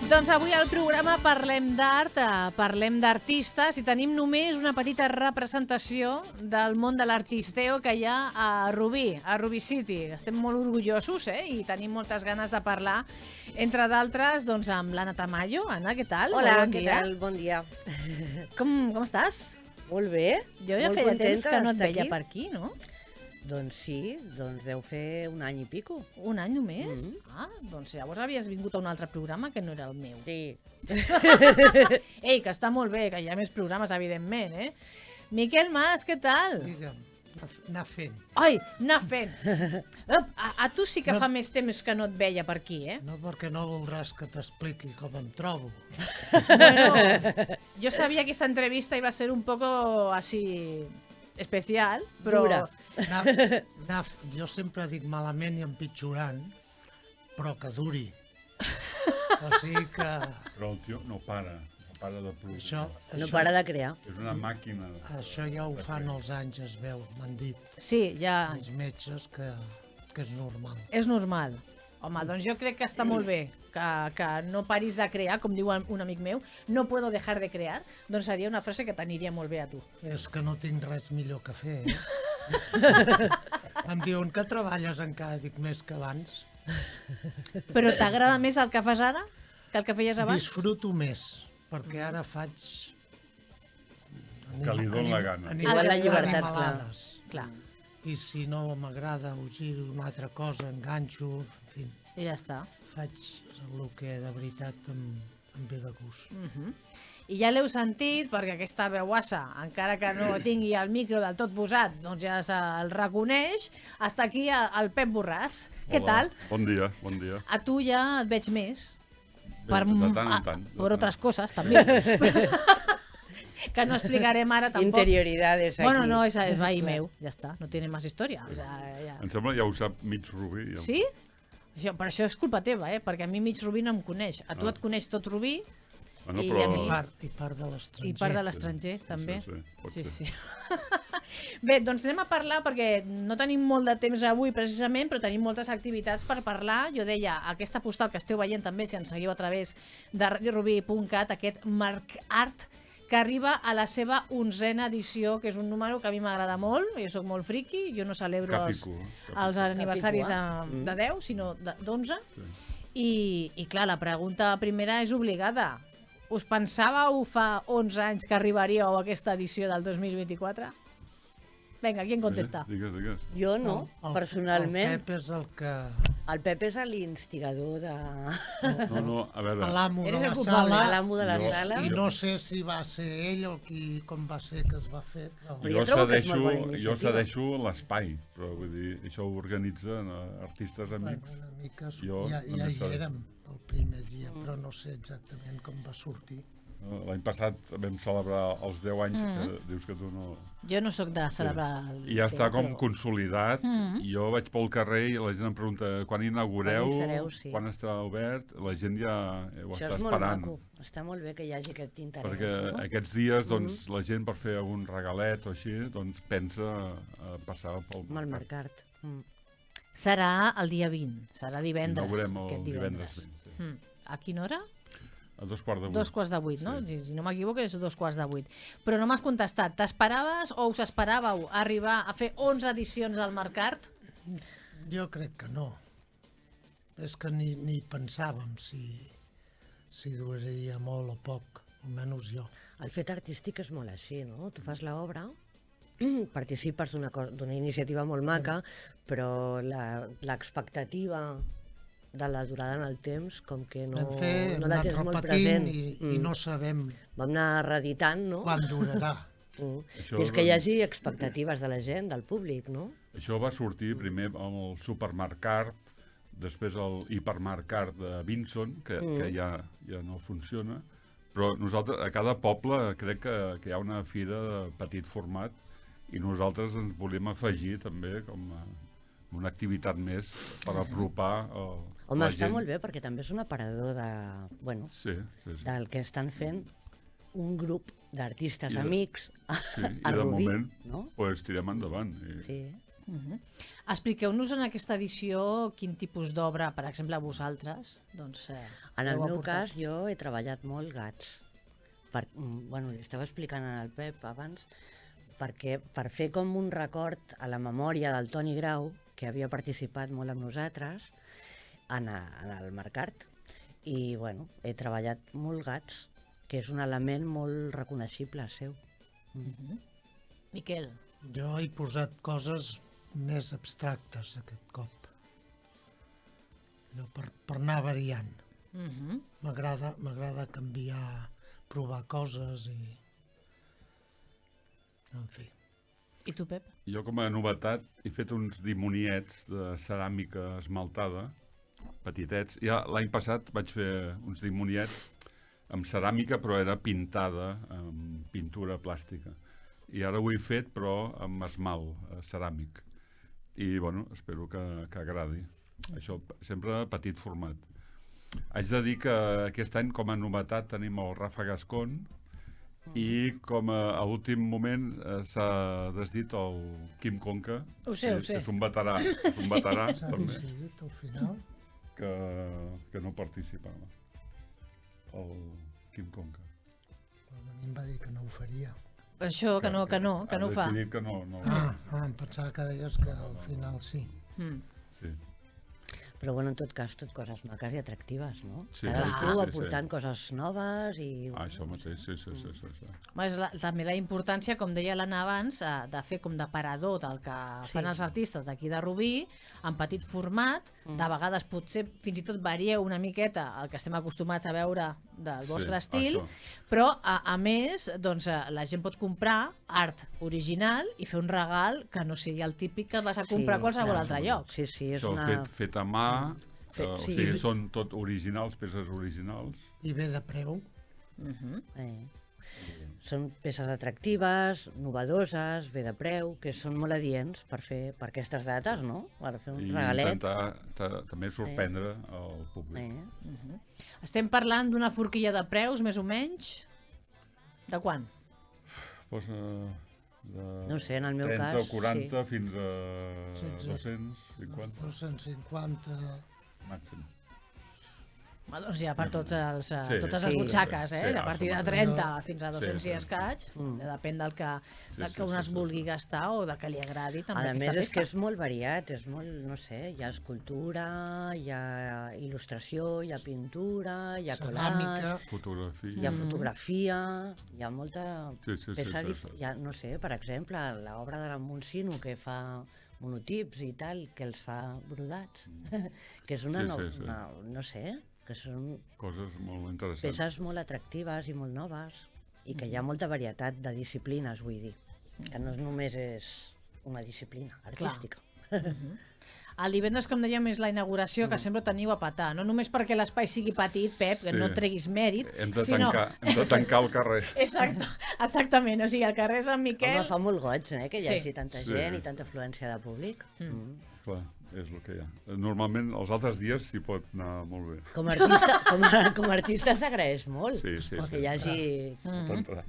Doncs avui al programa parlem d'art, parlem d'artistes i tenim només una petita representació del món de l'artisteo que hi ha a Rubí City. Estem molt orgullosos i tenim moltes ganes de parlar, entre d'altres, doncs, amb l'Anna Tamayo. Anna, què tal? Hola, bon què tal? Bon dia. Com estàs? Molt bé. Jo ja feia temps que no et veia per aquí, no? Doncs sí, deu fer un any i pico. Un any només? Doncs llavors havies vingut a un altre programa que no era el meu. Sí. Ei, que està molt bé, que hi ha més programes, evidentment, Miquel Mas, què tal? Digue'm, anar fent. Ai, anar fent. A tu sí que fa més temps que no et veia per aquí, No perquè no voldràs que t'expliqui com em trobo. Bueno, jo sabia que aquesta entrevista iba a ser un poco así especial, però... Dura. Jo sempre dic malament i empitjorant, però que duri. O sigui que... Però el tio no para de produir. No para de crear. És una màquina. Això ja ho fan els anys, es veu, m'han dit Sí, ja els metges que és normal. és normal. Home, doncs jo crec que està molt bé que no paris de crear, com diu un amic meu, no puedo dejar de crear, doncs seria una frase que t'aniria molt bé a tu. És que no tinc res millor que fer, Em diuen que treballes encara, dic més que abans. Però t'agrada més el que fas ara que el que feies abans? Disfruto més, perquè ara faig... Que li dona la gana. Igual la llibertat, animalades. Clar, I si no m'agrada, ho giro una altra cosa, enganxo, en fi, i ja està. faig el que de veritat em ve de gust. I ja l'heu sentit, perquè aquesta veuassa, encara que no tingui el micro del tot posat, doncs ja se'l reconeix. Està aquí el Pep Borràs. Què tal? Bon dia, bon dia. A tu ja et veig més. Bé, de tant en tant. Per altres coses, també. Que no explicarem ara tampoc. Interioridades aquí. Bueno, no, és veí meu, ja està, no tiene más història. O sea, ja. Em sembla ja ho sap mig Rubí. Ja. Sí? Per això és culpa teva, perquè a mi mig Rubí no em coneix. A tu et coneix tot Rubí Bueno, i però... a mi... I part de l'estranger. I part de l'estranger, també. pot Sí, ser. sí. Bé, doncs anem a parlar, perquè no tenim molt de temps avui, precisament, però tenim moltes activitats per parlar. Jo deia, aquesta postal que esteu veient també, si ens seguiu a través de radiorubí.cat, aquest Marc Art, que arriba a la seva 11a edició, que és un número que a mi m'agrada molt. Jo sóc molt friqui, jo no celebro els aniversaris de 10, sinó d'11. I clar, la pregunta primera és obligada. Us pensàveu fa 11 anys que arribaríeu a aquesta edició del 2024? Vinga, qui en contesta? Digues. Jo no, personalment. El Pep és el que... El Pep és l'instigador de... No, a veure... L'amo de Eres la el culpable, sala. L'amo de la sala. I no sé si va ser ell o com va ser que es va fer, però... Però jo trobo que és molt bona Jo iniciativa. cedeixo l'espai, però vull dir, això ho organitzen artistes amics. Bueno, una mica Jo ja només hi érem el primer dia, però no sé exactament com va sortir. L'any passat vam celebrar els 10 anys, que dius que tu no... Jo no sóc de celebrar... I ja està com consolidat. Jo vaig pel carrer i la gent em pregunta quan inaugureu, Quan hi sereu, sí. quan estarà obert. La gent ja ho Això està és molt esperant. maco. Està molt bé que hi hagi aquest interès. Perquè no? aquests dies, doncs, la gent per fer algun regalet o així, doncs pensa a passar pel Amb el mercat. Serà el dia 20, serà divendres. Inaugurem aquest el divendres 20. Sí. A quina hora? A 2:15. 2:15, no? Sí. Si no m'equivoco és 2:15. Però no m'has contestat. T'esperaves o us esperàveu arribar a fer 11 edicions al Mercat? Jo crec que no. És que ni pensàvem si duraria molt o poc, almenys jo. El fet artístic és molt així, no? Tu fas l'obra, participes d'una iniciativa molt maca, però l'expectativa de la durada en el temps, com que no Hem la anat tens molt repetint present. i no sabem Vam anar reeditant, no? quan durarà. Fins que hi hagi expectatives de la gent, del públic, no? Això va sortir primer amb el Supermarcart, després el Hipermarcart de Vinson, que ja no funciona, però nosaltres, a cada poble crec que hi ha una fira de petit format i nosaltres ens volíem afegir també com una activitat més per apropar Home, la està gent. molt bé, perquè també és un aparador Sí. del que estan fent un grup d'artistes I de- amics Sí, a i de Rubí, moment no? pues, tirem endavant. I... Sí. Expliqueu-nos en aquesta edició quin tipus d'obra, per exemple, vosaltres, doncs, En el heu meu aportat. cas, jo he treballat molt gats. Bueno, li estava explicant al Pep abans, perquè per fer com un record a la memòria del Toni Grau, que havia participat molt amb nosaltres en el Mercart, i bueno, he treballat molt gats, que és un element molt reconeixible seu. Miquel, Jo he posat coses més abstractes aquest cop. Allò per anar variant. M'agrada canviar, provar coses i... En fi. i tu, Pep? Jo, com a novetat, he fet uns dimoniets de ceràmica esmaltada, petitets. Ja l'any passat vaig fer uns dimoniets amb ceràmica, però era pintada amb pintura plàstica. I ara ho he fet, però amb esmalt ceràmic. I, bueno, espero que agradi. Això, sempre petit format. Haig de dir que aquest any, com a novetat, tenim el Rafa Gascon i com a últim moment s'ha desdit el Quim Conca. Ho sé. És un veterà, S'ha també, decidit al final. que no participava. El Quim Conca. A mi em va dir que no ho faria. Això, que no ho fa. Ha decidit que no. Em pensava que deies que al final sí. Sí. Però bueno, en tot cas, tot coses maques i atractives, no? Sí, Cadascú sí. aportant coses noves i... Això mateix, sí. Home, és també la importància, com deia l'Anna abans, de fer com d'aparador del que fan els artistes d'aquí de Rubí, en petit format, de vegades potser fins i tot varieu una miqueta el que estem acostumats a veure del vostre estil, això. però a més doncs, la gent pot comprar art original i fer un regal que no sigui el típic que vas a comprar a qualsevol altre lloc. Sí, és Això una... fet a mà, o sí. sigui, són tot originals, peces originals. I bé de preu. Són peces atractives, novedoses, bé de preu, que són molt adients per aquestes dates, no? Per fer un I regalet. intentar també sorprendre el públic. Estem parlant d'una forquilla de preus, més o menys? De quan? Posa de No sé, en el meu 30 cas, o 40 sí. fins a Sí. 250 250... màxim. Doncs ja per totes Sí. les Sí. butxaques, Sí, a partir de absolutament. 30 fins a 200 i escaig, depèn del que un es vulgui gastar o de que li agradi també A aquesta més, és que peça. és molt variat, és molt, no sé, hi ha escultura, hi ha il·lustració, hi ha pintura, hi ha Ceràmica. collage, Fotografia. hi ha fotografia, hi ha molta Sí. peça hi ha, no sé, per exemple, l'obra de la Montsino, que fa monotips i tal, que els fa brodats, que és una, Sí. no sé, que són Coses molt interessants. peces molt atractives i molt noves i que hi ha molta varietat de disciplines, vull dir, que no només és una disciplina artística. El divendres, com dèiem, és la inauguració, que sempre teniu a petar. No només perquè l'espai sigui petit, Pep, que Sí. no et treguis mèrit, Hem de sinó... tancar el carrer. Exactament, o sigui, el carrer Sant Miquel... Home, fa molt goig, que hi Sí. hagi tanta Sí. gent i tanta afluència de públic. Clar, és el que hi ha. Normalment, els altres dies s'hi pot anar molt bé. Com a artista s'agraeix molt Sí. que hi hagi... T'entrar.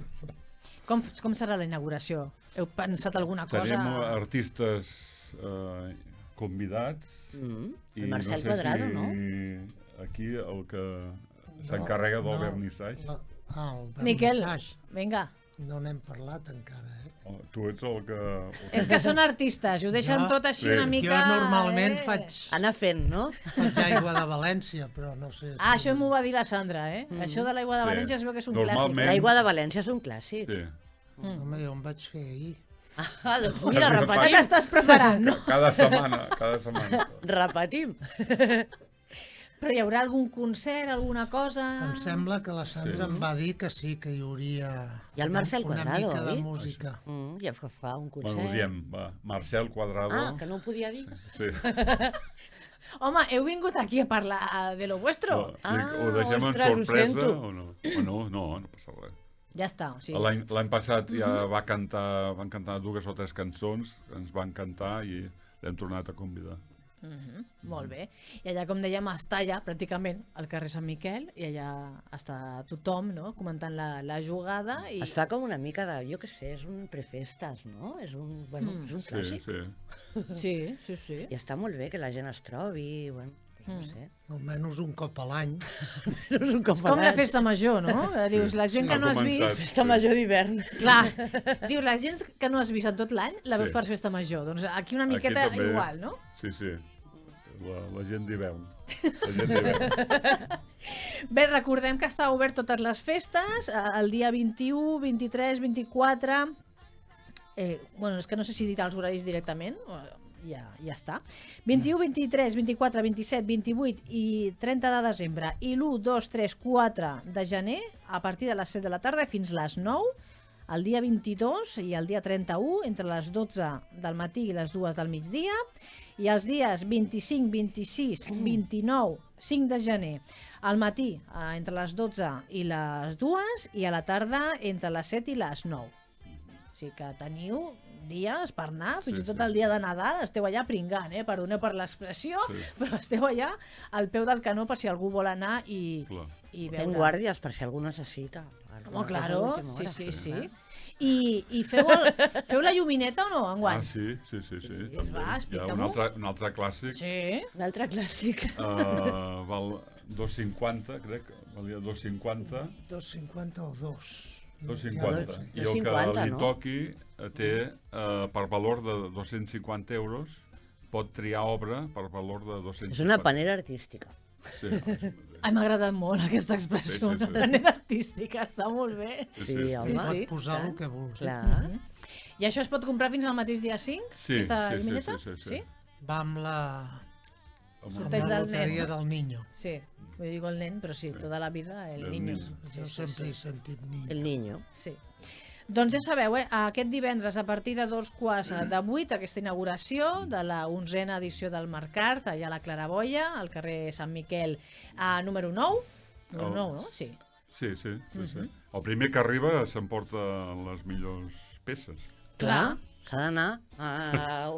Com serà la inauguració? Heu pensat alguna cosa? Tenim artistes convidats. El Marcel Cuadrado, si no? aquí el que s'encarrega del vernissatge. El Miquel, vernissatge. vinga. No n'hem parlat encara, Tu ets el que... És que són artistes i ho deixen Jo- tot així Sí. una mica... Jo normalment faig Anar fent, no? aigua de València, però no sé si... Això m'ho va dir la Sandra, eh? Això de l'aigua de Sí. València es veu que és un Normalment- clàssic. L'aigua de València és un clàssic. Sí. Home, jo em vaig fer ahir. Ah, doncs mira, Ja repetim. t'estàs preparant, no? Cada setmana. Repetim. Però hi haurà algun concert, alguna cosa... Em sembla que la Sandra em va dir que sí, que hi hauria I el Marcel una Cuadrado, mica de oi? música. Ja fa un concert. Bueno, ho diem, va. Marcel Cuadrado. Ah, que no ho podia dir? Sí. Home, heu vingut aquí a parlar de lo vuestro? Ho deixem en ostres, ho sorpresa sento. o no? O no passa res. Ja està, o sigui... L'any passat ja van cantar 2 o 3 cançons, ens van cantar i l'hem tornat a convidar. Molt bé. I allà, com dèiem, es talla pràcticament al carrer Sant Miquel i allà està tothom, no?, comentant la jugada. I... Es fa com una mica de, jo què sé, és un prefestes, no? És un, és un clàssic. Sí. I està molt bé que la gent es trobi, bueno, no sé. Almenys un cop a l'any. És com la festa major, no? Dius, la gent que no has vist... Festa major d'hivern. Clar, dius, la gent que no has vist en tot l'any la veus per festa major. Doncs aquí una miqueta igual, no? Sí. La gent d'hivern. Bé, recordem que està obert totes les festes, el dia 21, 23, 24... Bueno, és que no sé si dir els horaris directament, ja està. 21, 23, 24, 27, 28 i 30 de desembre i l'1, 2, 3, 4 de gener a partir de les 7 de la tarda fins les 9, el dia 22 i el dia 31 entre les 12 del matí i les 2 del migdia, i els dies 25, 26, 29, 5 de gener al matí entre les 12 i les 2 i a la tarda entre les 7 i les 9. O sigui que teniu dies per anar, fins i tot el dia de Nadal esteu allà pringant, perdoneu per l'expressió, però esteu allà al peu del canó per si algú vol anar i veure. Fent guàrdies per si algú necessita. Home, claro, sí. I feu la llumineta o no, enguany? Sí. Va, explica-m'ho. Hi ha un altre clàssic. Sí. Un altre clàssic. Val 2,50, crec. Valia 2,50. 2,50 o 2. 2,50. I el que li toqui té, per valor de 250 euros, pot triar obra per valor de 250. És una panera artística. Sí. Ai, m'ha agradat molt aquesta expressió, una panera artística, està molt bé. Sí, home. Pot posar el que vulgui. I això es pot comprar fins al mateix dia 5? Sí. Va amb la loteria del niño. Sí, digo el nen, però sí, tota la vida el niño. Jo sempre he sentit niño. El niño. Sí. Doncs ja sabeu, aquest divendres a partir de 2:45, aquesta inauguració de la 11a edició del Mercart, allà a la Claraboia, al carrer Sant Miquel, número 9. Número 9, no? Sí. Sí. El primer que arriba s'emporta les millors peces. Clar. S'ha d'anar a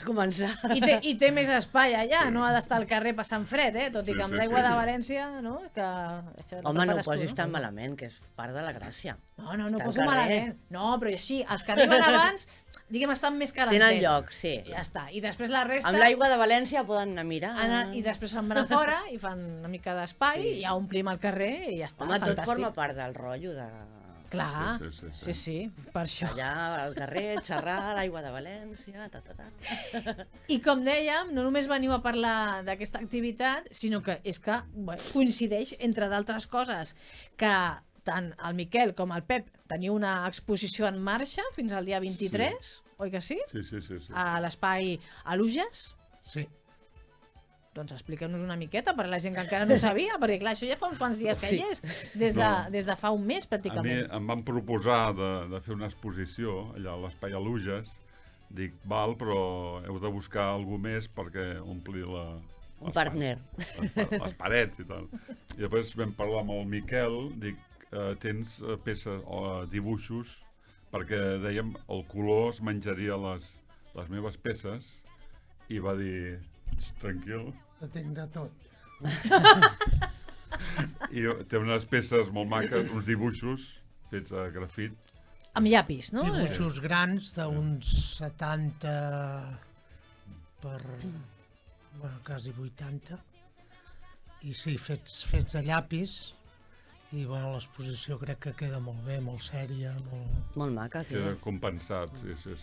començar. I té més espai allà, no ha d'estar al carrer passant fred, tot i que amb l'aigua de València, no? Home, no ho posis tan malament, que és part de la gràcia. No ho poso malament. No, però així, els que arriben abans, diguem, estan més calentets. Tenen lloc, sí. Ja està. I després la resta... Amb l'aigua de València poden anar a mirar. I després se'n van a fora i fan una mica d'espai i ja omplim el carrer i ja està. Home, tot forma part del rotllo de... Clar, sí, per això. Allà al carrer, xerrar, l'aigua de València... I com dèiem, no només veniu a parlar d'aquesta activitat, sinó que és que coincideix, entre d'altres coses, que tant el Miquel com el Pep teniu una exposició en marxa fins al dia 23, oi que sí? Sí. A l'espai Aluges? Sí. Doncs expliqueu-nos una miqueta per a la gent que encara no sabia, perquè clar, això ja fa uns quants dies que hi és, des de fa un mes pràcticament. A mi em van proposar de fer una exposició allà a l'espai Aluges. Dic, val, però heu de buscar algú més perquè ompli un partner. Les parets i tal. I després vam parlar amb el Miquel, dic, tens peces o dibuixos, perquè dèiem el color es menjaria les meves peces, i va dir, tranquil. Ho tinc de tot. I té unes peces molt maques, uns dibuixos fets a grafit. Amb llapis, no? Dibuixos grans d'uns 70 per... quasi 80. I sí, fets a llapis. I l'exposició crec que queda molt bé, molt sèria, molt maca. Queda compensat, sí.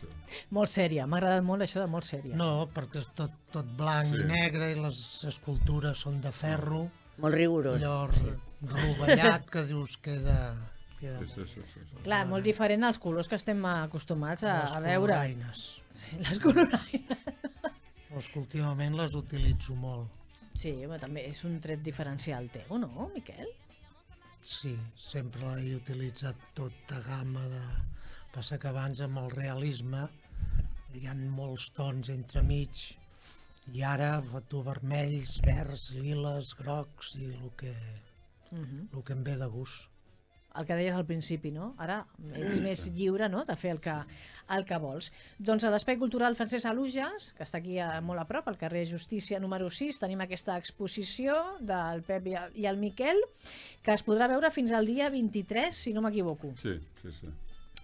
Molt sèria, m'ha agradat molt això de molt sèria. No, perquè és tot blanc i negre i les escultures són de ferro. Molt rigorós. Allò rovellat que dius queda... Sí. Clar, molt diferent als colors que estem acostumats a veure. Les coloraines. Sí, les coloraines. Els que últimament les utilitzo molt. Sí, però també és un tret diferencial teu, no, Miquel? Sí, sempre he utilitzat tota gamma de... Passa que abans amb el realisme hi ha molts tons entremig i ara foto vermells, verds, liles, grocs i el que em ve de gust. el que deies al principi, no? Ara ets més lliure, no?, de fer el que vols. Doncs a l'Espai Cultural Francesc Alujas, que està aquí molt a prop, al carrer Justícia número 6, tenim aquesta exposició del Pep i el Miquel, que es podrà veure fins al dia 23, si no m'equivoco. Sí.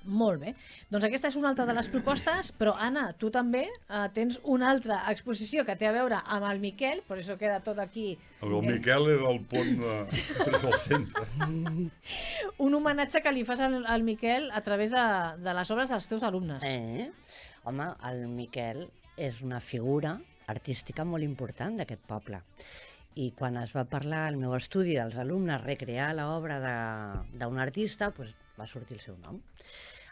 Molt bé. Doncs aquesta és una altra de les propostes, però Anna, tu també tens una altra exposició que té a veure amb el Miquel, per això queda tot aquí. El Miquel era el pont del centre. Un homenatge que li fas al Miquel a través de les obres dels teus alumnes. Home, el Miquel és una figura artística molt important d'aquest poble. I quan es va parlar al meu estudi dels alumnes recrear l'obra d'un artista, doncs va sortir el seu nom.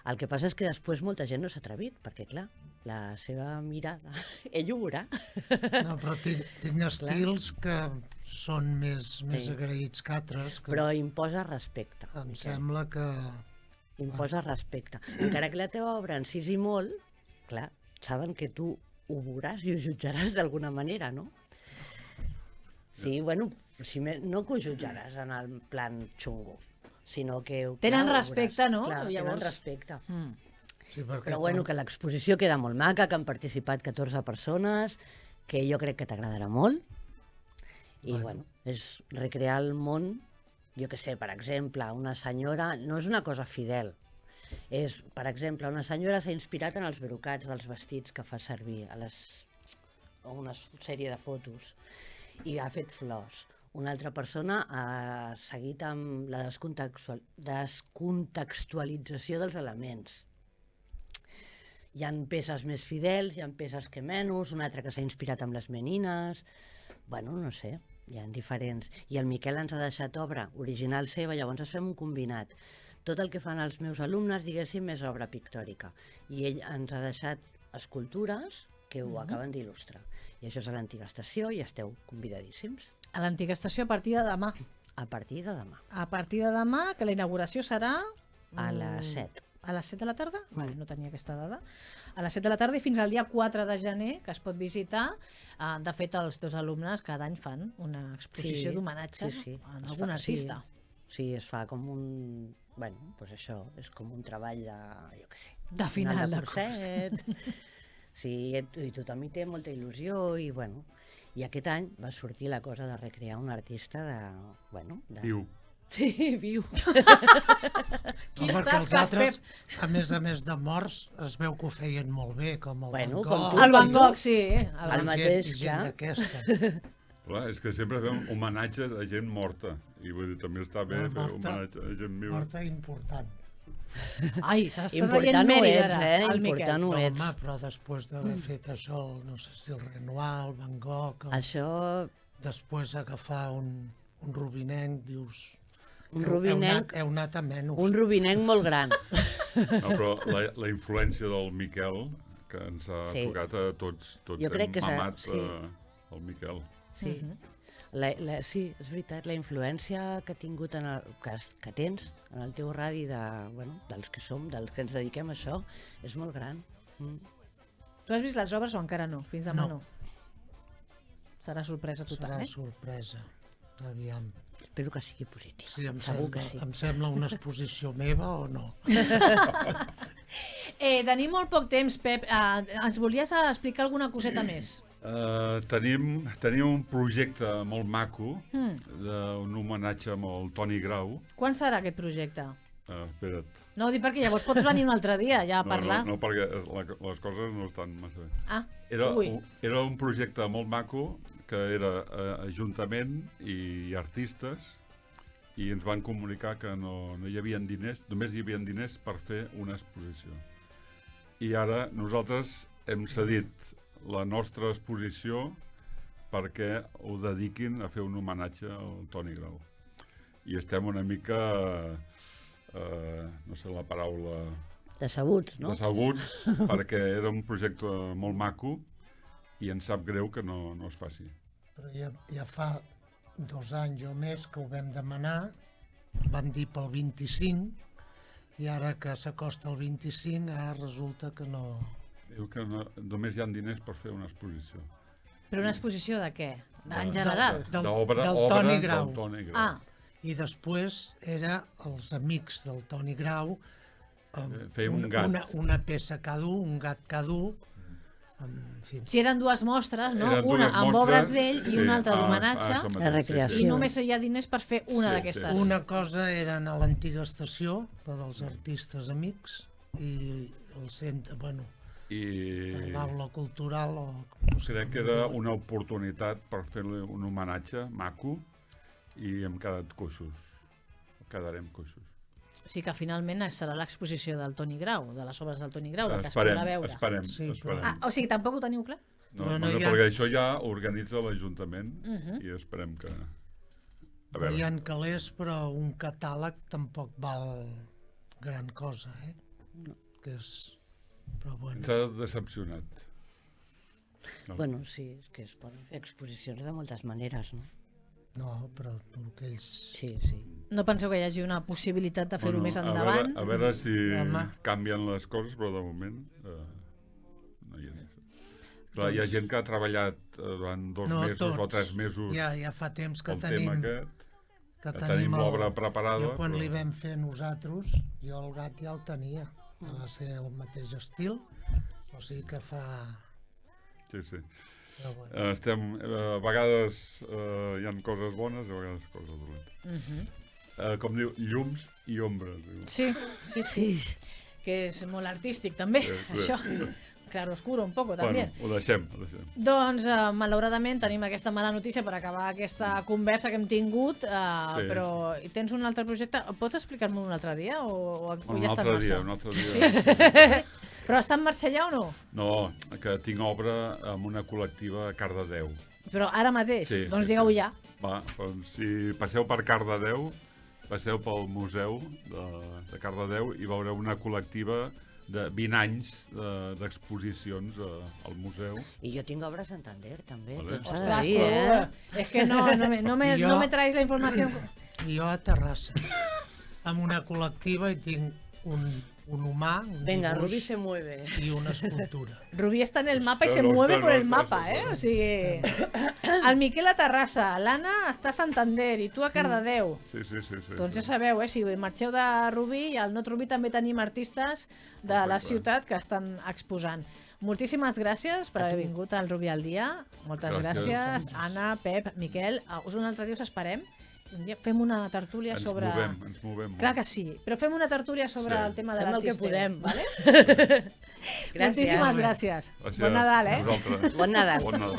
El que passa és que després molta gent no s'ha atrevit, perquè, clar, la seva mirada, ell ho veurà. No, però tinc estils que són més agraïts que altres. Però imposa respecte. Em sembla que... Imposa respecte. Encara que la teva obra en sis i molt, clar, saben que tu ho veuràs i ho jutjaràs d'alguna manera, no? Sí, bueno, no que ho jutjaràs en el plan xungo, sinó que... Tenen respecte, no? Clar, tenen respecte. Sí, però bueno, que l'exposició queda molt maca, que han participat 14 persones, que jo crec que t'agradarà molt. I bueno, és recrear el món, jo que sé, per exemple, una senyora, no és una cosa fidel, és, per exemple, una senyora s'ha inspirat en els brocats dels vestits que fa servir a una sèrie de fotos i ha fet flors. Una altra persona ha seguit amb la descontextualització dels elements. Hi ha peces més fidels, hi ha peces que menys, una altra que s'ha inspirat amb les menines... Bueno, no sé, hi ha diferents. I el Miquel ens ha deixat obra original seva, llavors es fem un combinat. Tot el que fan els meus alumnes, diguéssim, és obra pictòrica. I ell ens ha deixat escultures que ho acaben d'il·lustrar. I això és a l'antiga estació i esteu convidadíssims. A l'antiga estació a partir de demà. A partir de demà. A partir de demà, que la inauguració serà... A les 7. A les 7 de la tarda? Vale, no tenia aquesta dada. A les 7 de la tarda i fins al dia 4 de gener, que es pot visitar. De fet, els teus alumnes cada any fan una exposició d'homenatge a algun artista. Sí, es fa com un... Bueno, doncs això, és com un treball de, jo què sé... De final de curset. Sí, i tothom hi té molta il·lusió i, bueno... I aquest any va sortir la cosa de recrear un artista de... Bueno, Viu. Sí, viu. No, perquè els altres, a més de morts, es veu que ho feien molt bé, com el Van Gogh. El Van Gogh, sí. El mateix, ja. Clar, és que sempre fem homenatges a gent morta. I vull dir, també està bé fer homenatge a gent viva. Morta important. Ai, s'està traient mèrit ara, el Miquel. Important ho ets. Home, però després d'haver fet això, no sé si el Renoir, el Van Gogh... Això... Després agafar un rubinenc, dius... Un rubinenc... Heu anat a menys. Un rubinenc molt gran. No, però la influència del Miquel, que ens ha tocat a tots hem mamat el Miquel. Sí. Sí, és veritat, la influència que ha tingut, que tens en el teu radi dels que som, dels que ens dediquem a això, és molt gran. Tu has vist les obres o encara no? Fins demà no? Serà sorpresa total, Serà sorpresa, aviam. Espero que sigui positiu. Sí, em sembla una exposició meva o no? Tenim molt poc temps, Pep. Ens volies explicar alguna coseta més? Tenim un projecte molt maco d'un homenatge amb el Toni Grau. Quan serà aquest projecte? Espera't. No, dic perquè llavors pots venir un altre dia ja a parlar. No, perquè les coses no estan massa bé. Ui. Era un projecte molt maco que era ajuntament i artistes i ens van comunicar que no hi havia diners, només hi havia diners per fer una exposició. I ara nosaltres hem cedit la nostra exposició perquè ho dediquin a fer un homenatge al Toni Grau. I estem una mica, no sé la paraula... Decebuts, no? Decebuts, perquè era un projecte molt maco i ens sap greu que no es faci. Però ja fa 2 anys o més que ho vam demanar, van dir pel 25, i ara que s'acosta el 25, ara resulta que no... Diu que només hi ha diners per fer una exposició. Però una exposició de què? En general? Del Toni Grau. I després era els amics del Toni Grau, Feia un gat. una peça cada un gat cada un, en fi, Si eren dues mostres, no? Eren Una dues amb mostres, obres d'ell i sí, una altra d'homenatge. això mateix, La recreació. I només hi ha diners per fer una Sí, d'aquestes. sí. una cosa eren a l'antiga estació, la dels artistes amics, i el centre, bueno, I l'aula cultural, o no sé crec com que ho era diuen. una oportunitat per fer-li un homenatge maco i hem quedat coixos. Quedarem coixos. O sigui que finalment serà l'exposició del Toni Grau, de les obres del Toni Grau, la que es Esperem, podrà veure. esperem, Sí, però- esperem. Ah, o sigui, tampoc ho teniu clar? No, Però no, no hi ha- perquè això ja organitza l'Ajuntament Mhm. i esperem que... A No veure, hi ha calés, però un catàleg tampoc val gran cosa, eh? Que és... Però bueno, ens ha decepcionat. No. Bueno, sí, és que es poden fer exposicions de moltes maneres, no? no, però el que ells... Sí, sí. No penseu que hi hagi una possibilitat de fer-ho més a endavant? veure si Home. canvien les coses, però de moment no hi ha res. Clar, hi ha gent que ha treballat durant 2 No, mesos o tots. 3 mesos Ja fa temps que el tema tenim... aquest, que que tenim l'obra el- preparada. Jo quan però- li vam fer nosaltres, jo el gat ja el tenia. Va ser el mateix estil, o sigui que fa... Sí, sí. Però bueno. Estem, a vegades hi ha coses bones i a vegades coses dolentes. Com diu, llums i ombres. Diu. Sí, sí, sí. Que és molt artístic, també, Sí, sí. això. Claro oscuro, un poco, també. Bueno, ho deixem, ho deixem. Doncs, malauradament, tenim aquesta mala notícia per acabar aquesta conversa que hem tingut, Sí. però tens un altre projecte. Pots explicar-m'ho un altre dia o Un ja està en altre marxa? dia, un altre dia. Però està en marxa ja o no? No, que tinc obra amb una col·lectiva a Cardedeu. Però ara mateix? Sí, Doncs sí, digueu sí. ja. Va, doncs si passeu per Cardedeu, passeu pel museu de Cardedeu i veureu una col·lectiva de 20 anys d'exposicions al museu. I jo tinc obra a Santander, també. Vale. Tot s'ha de Ostres, dir, tu, és que Jo- no me traes la informació. I jo a Terrassa, amb una col·lectiva, i tinc un humà, un Venga, dibuix Rubi se mueve. i una escultura. Rubí está en el mapa y se Ostras, mueve por el ostras, mapa, ostras. O sigui... El Miquel a Terrassa, l'Anna està a Santander i tu a Cardedeu. Sí, sí, sí. sí Doncs ja sí. sabeu, si marxeu de Rubí i al Not Rubí també tenim artistes de la Perfecte. ciutat que estan exposant. Moltíssimes gràcies per haver vingut al Rubí al dia. Moltes Gràcies. gràcies, Anna, Pep, Miquel. Us un altre dia us esperem. Un dia fem una tertúlia Ens sobre... ens movem. molt. Clar que sí, però fem una tertúlia sobre Sí. el tema de Fem el que l'artista. podem. Vale? Gràcies. Moltíssimes gràcies. Gràcies Bon Nadal, a vosaltres. Bon Nadal. Bon Nadal.